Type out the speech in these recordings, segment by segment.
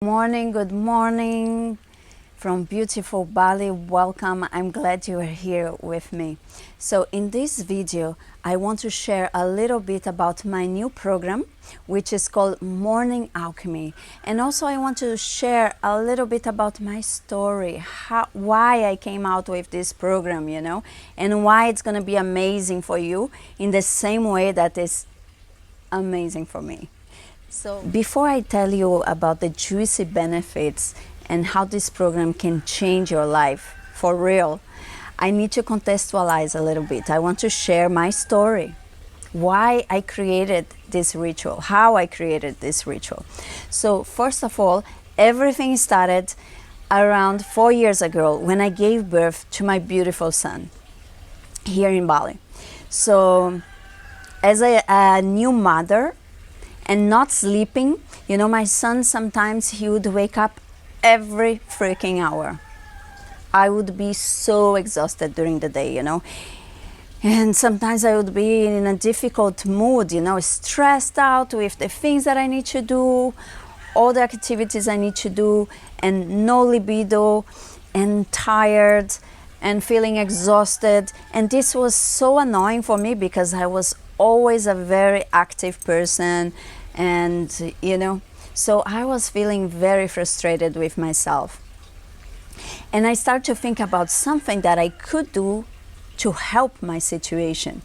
Good morning from beautiful Bali. Welcome. I'm glad you are here with me. So in this video, I want to share a little bit about my new program, which is called Morning Alchemy. And also I want to share a little bit about my story, why I came out with this program, and why it's going to be amazing for you in the same way that is amazing for me. So before I tell you about the juicy benefits and how this program can change your life for real, I need to contextualize a little bit. I want to share my story, why I created this ritual, how I created this ritual. So first of all, everything started around 4 years ago when I gave birth to my beautiful son here in Bali. So as a new mother, and not sleeping, my son, sometimes he would wake up every freaking hour. I would be so exhausted during the day, and sometimes I would be in a difficult mood, stressed out with the things that I need to do, all the activities I need to do, and no libido, and tired, and feeling exhausted. And this was so annoying for me because I was always a very active person, and so I was feeling very frustrated with myself. And I started to think about something that I could do to help my situation.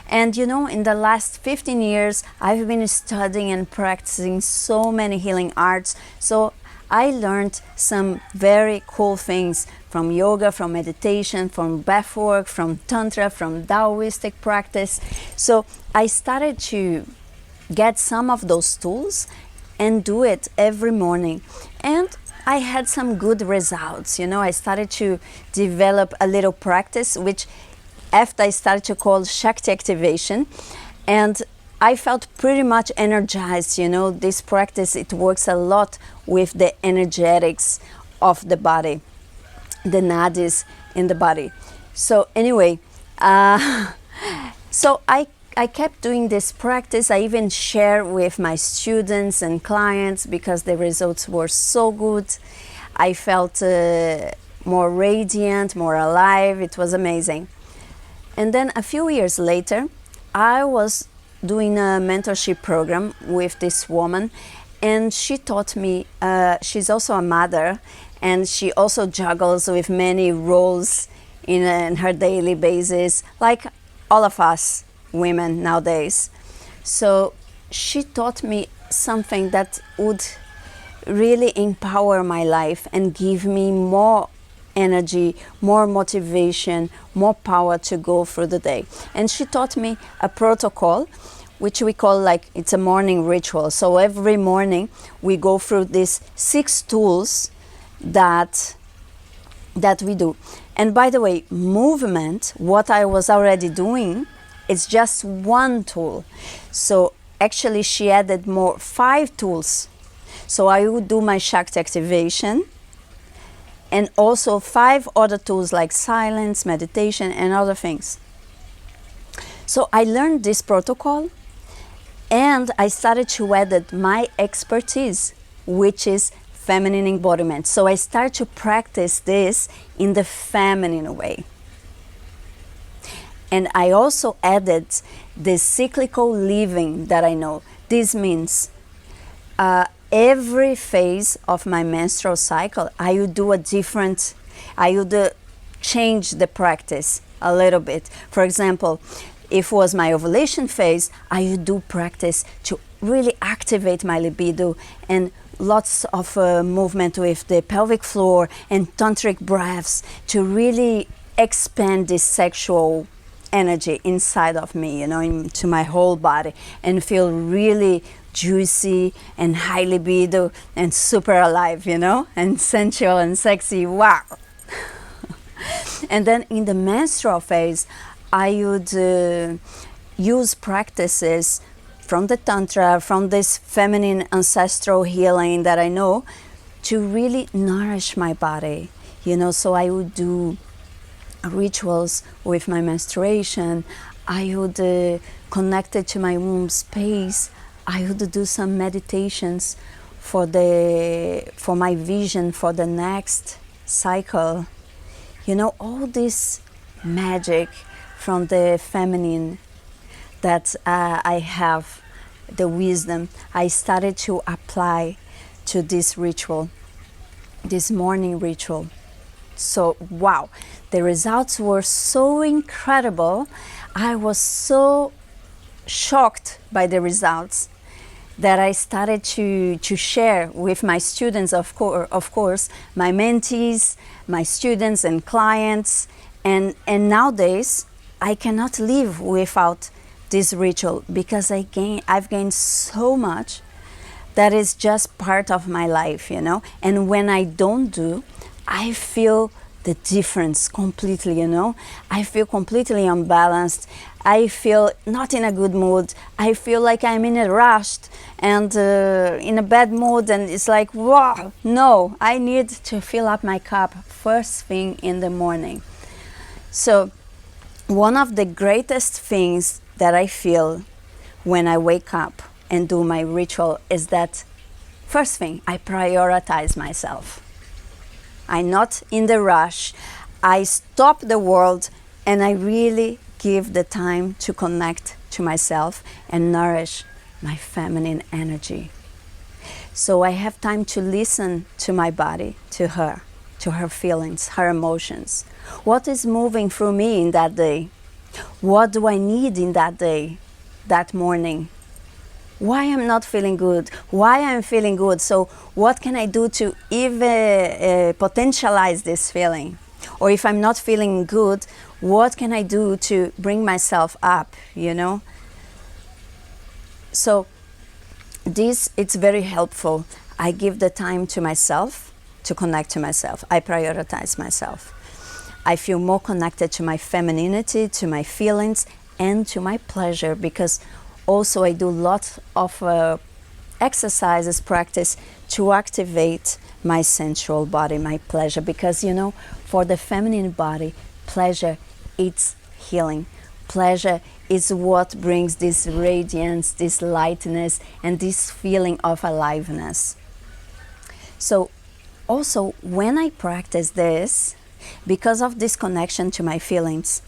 And in the last 15 years, I've been studying and practicing so many healing arts. So I learned some very cool things from yoga, from meditation, from breathwork, from tantra, from Taoistic practice. So I started to get some of those tools and do it every morning. And I had some good results. I started to develop a little practice, which after I started to call Shakti activation. And I felt pretty much energized. This practice, it works a lot with the energetics of the body, the nadis in the body. So anyway, so I kept doing this practice. I even share with my students and clients because the results were so good. I felt more radiant, more alive. It was amazing. And then a few years later, I was doing a mentorship program with this woman, and she taught me, she's also a mother, and she also juggles with many roles in her daily basis, like all of us women nowadays. So she taught me something that would really empower my life and give me more energy, more motivation, more power to go through the day. And she taught me a protocol, which we call it's a morning ritual. So every morning we go through these 6 tools that we do. And by the way, movement, what I was already doing, it's just one tool. So actually she added 5 tools. So I would do my Shakti activation and also 5 other tools like silence, meditation, and other things. So I learned this protocol and I started to add my expertise, which is feminine embodiment. So I started to practice this in the feminine way. And I also added the cyclical living that I know. This means every phase of my menstrual cycle, I would do I would change the practice a little bit. For example, if it was my ovulation phase, I would do practice to really activate my libido and lots of movement with the pelvic floor and tantric breaths to really expand this sexual energy inside of me, into my whole body, and feel really juicy and high libido and super alive, and sensual and sexy. Wow. And then in the menstrual phase, I would use practices from the tantra, from this feminine ancestral healing that I know, to really nourish my body, so I would do rituals with my menstruation. I would connect it to my womb space. I would do some meditations for my vision for the next cycle. You know, all this magic from the feminine that I have, the wisdom, I started to apply to this ritual, this morning ritual. So, wow, the results were so incredible. I was so shocked by the results that I started to share with my students, of course, my mentees, my students and clients. And nowadays, I cannot live without this ritual because I've gained so much that is just part of my life, you know. And when I don't do, I feel the difference completely, you know. I feel completely unbalanced. I feel not in a good mood. I feel like I'm in a rush and in a bad mood, and it's like, wow, no, I need to fill up my cup first thing in the morning. So one of the greatest things that I feel when I wake up and do my ritual is that first thing, I prioritize myself. I'm not in the rush. I stop the world and I really give the time to connect to myself and nourish my feminine energy. So I have time to listen to my body, to her feelings, her emotions. What is moving through me in that day? What do I need in that day, that morning? Why I'm not feeling good? Why I'm feeling good? So what can I do to even potentialize this feeling? Or if I'm not feeling good, what can I do to bring myself up, you know? So it's very helpful. I give the time to myself to connect to myself. I prioritize myself. I feel more connected to my femininity, to my feelings, and to my pleasure, because also I do lots of exercises, practice to activate my sensual body, my pleasure, because, you know, for the feminine body, pleasure, it's healing. Pleasure is what brings this radiance, this lightness, and this feeling of aliveness. So also, when I practice this, because of this connection to my feelings,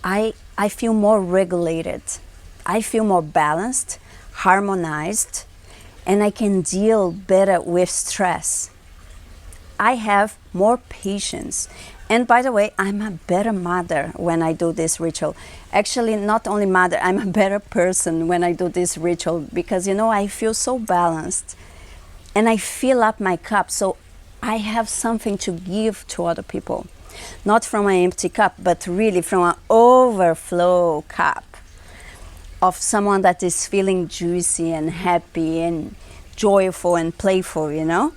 I feel more regulated. I feel more balanced, harmonized, and I can deal better with stress. I have more patience. And by the way, I'm a better mother when I do this ritual. Actually, not only mother, I'm a better person when I do this ritual because, you know, I feel so balanced and I fill up my cup. So I have something to give to other people. Not from an empty cup, but really from an overflow cup of someone that is feeling juicy and happy and joyful and playful, you know?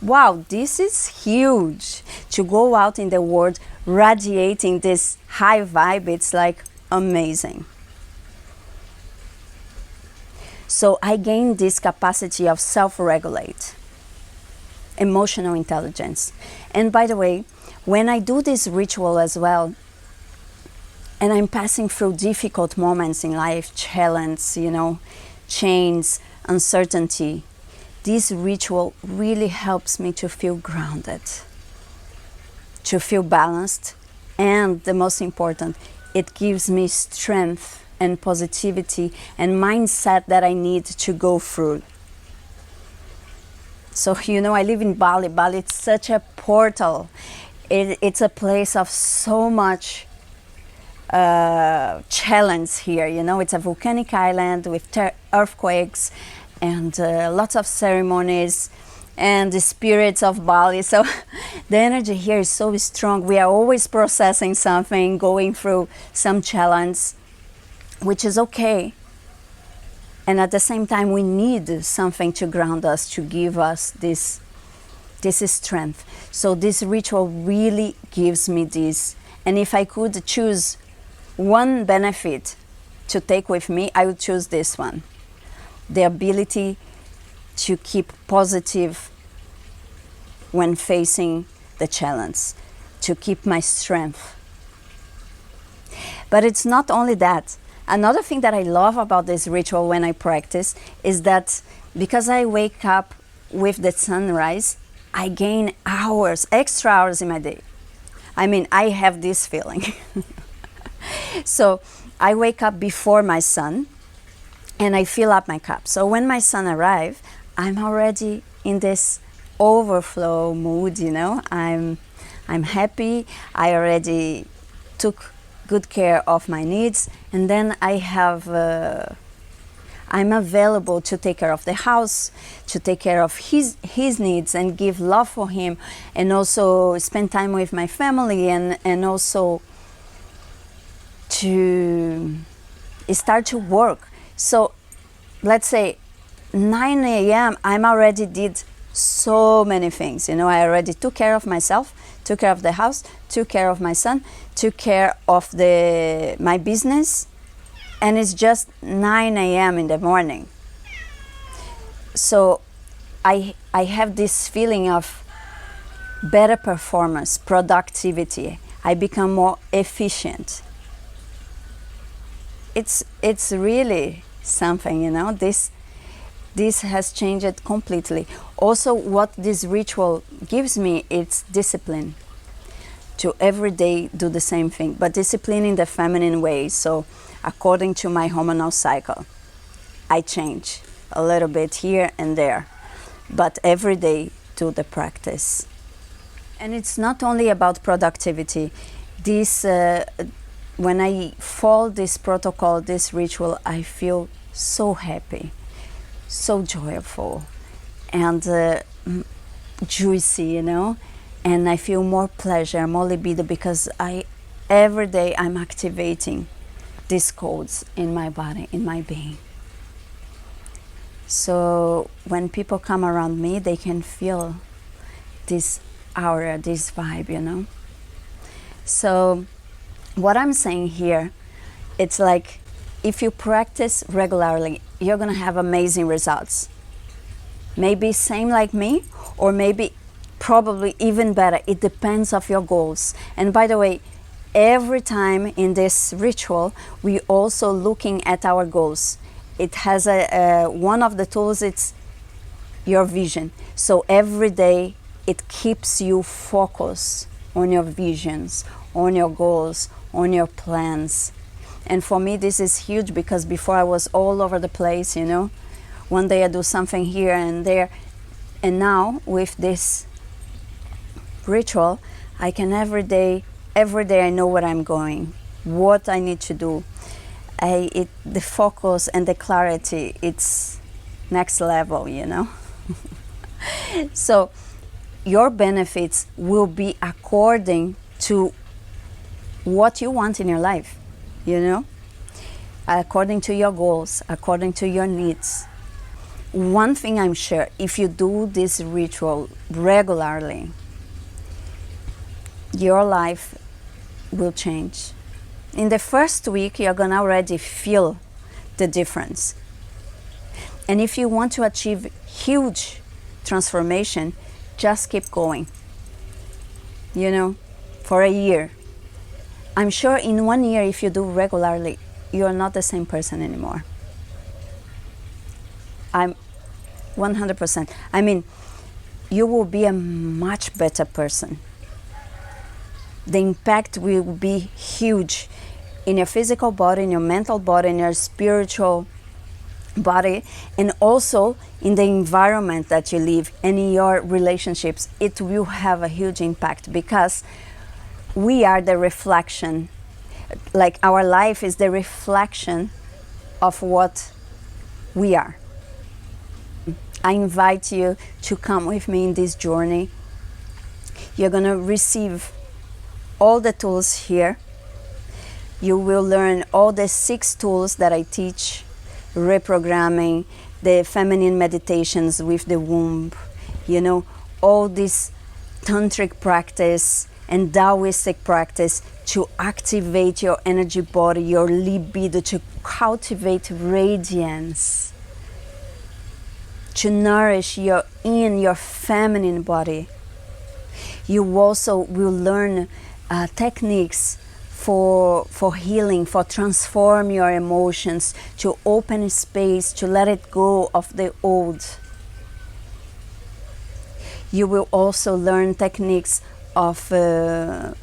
Wow, this is huge. To go out in the world radiating this high vibe, it's like amazing. So I gain this capacity of self-regulate, emotional intelligence. And by the way, when I do this ritual as well, and I'm passing through difficult moments in life, challenge, you know, change, uncertainty, this ritual really helps me to feel grounded, to feel balanced, and the most important, it gives me strength and positivity and mindset that I need to go through. So, you know, I live in Bali. Bali, it's such a portal. It's a place of so much challenge here, you know. It's a volcanic island with earthquakes and lots of ceremonies and the spirits of Bali. So the energy here is so strong. We are always processing something, going through some challenge, which is okay. And at the same time, we need something to ground us, to give us this strength. So this ritual really gives me this. And if I could choose one benefit to take with me, I would choose this one. The ability to keep positive when facing the challenge, to keep my strength. But it's not only that. Another thing that I love about this ritual when I practice is that because I wake up with the sunrise, I gain hours, extra hours in my day. I mean, I have this feeling. So I wake up before my sun and I fill up my cup. So when my son arrives, I'm already in this overflow mood, you know. I'm happy. I already took good care of my needs, and then I'm available to take care of the house, to take care of his needs and give love for him, and also spend time with my family, and also to start to work. So let's say 9 a.m. I'm already did so many things. You know, I already took care of myself, took care of the house, took care of my son, took care of my business, and it's just 9 a.m. in the morning. So I have this feeling of better performance, productivity. I become more efficient. It's really something, you know. This has changed completely. Also, what this ritual gives me, it's discipline to every day do the same thing, but discipline in the feminine way. So according to my hormonal cycle, I change a little bit here and there, but every day do the practice. And it's not only about productivity. This when I follow this protocol, this ritual, I feel so happy, so joyful, and juicy, you know. And I feel more pleasure, more libido, because every day I'm activating these codes in my body, in my being. So when people come around me, they can feel this aura, this vibe, you know. So what I'm saying here, it's like if you practice regularly, you're gonna have amazing results. Maybe same like me, or maybe probably even better. It depends of your goals. And by the way, every time in this ritual, we also looking at our goals. It has one of the tools, it's your vision. So every day it keeps you focused on your visions, on your goals, on your plans. And for me, this is huge, because before I was all over the place, you know. One day I do something here and there. And now with this ritual, I can every day I know where I'm going, what I need to do. The focus and the clarity, it's next level, you know. So your benefits will be according to what you want in your life, you know, according to your goals, according to your needs. One thing I'm sure, if you do this ritual regularly, your life will change. In the first week, you're gonna already feel the difference. And if you want to achieve huge transformation, just keep going, you know, for a year. I'm sure in 1 year, if you do regularly, you're not the same person anymore. I'm 100%. I mean, you will be a much better person. The impact will be huge in your physical body, in your mental body, in your spiritual body, and also in the environment that you live and in your relationships. It will have a huge impact, because we are the reflection, like our life is the reflection of what we are. I invite you to come with me in this journey. You're going to receive all the tools here. You will learn all the 6 tools that I teach: reprogramming, the feminine meditations with the womb, you know, all this tantric practice and Taoistic practice to activate your energy body, your libido, to cultivate radiance, to nourish your feminine body. You also will learn techniques for healing, for transform your emotions, to open space, to let it go of the old. You will also learn techniques of to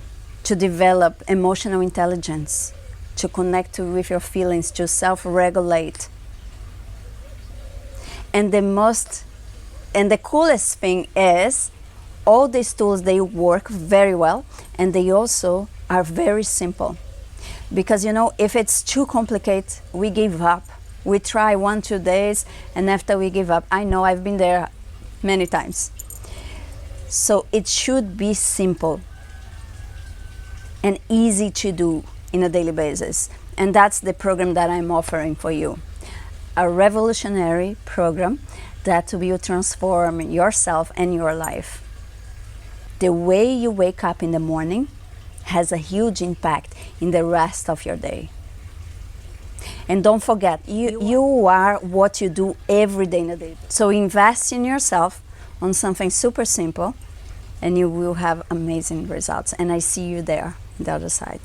develop emotional intelligence, to connect with your feelings, to self-regulate. And the coolest thing is, all these tools, they work very well, and they also are very simple. Because, you know, if it's too complicated, we give up. We try 1-2 days, and after we give up. I know, I've been there many times. So it should be simple and easy to do in a daily basis. And that's the program that I'm offering for you. A revolutionary program that will transform yourself and your life. The way you wake up in the morning has a huge impact in the rest of your day. And don't forget, you are what you do every day in the day. So invest in yourself on something super simple, and you will have amazing results. And I see you there, on the other side.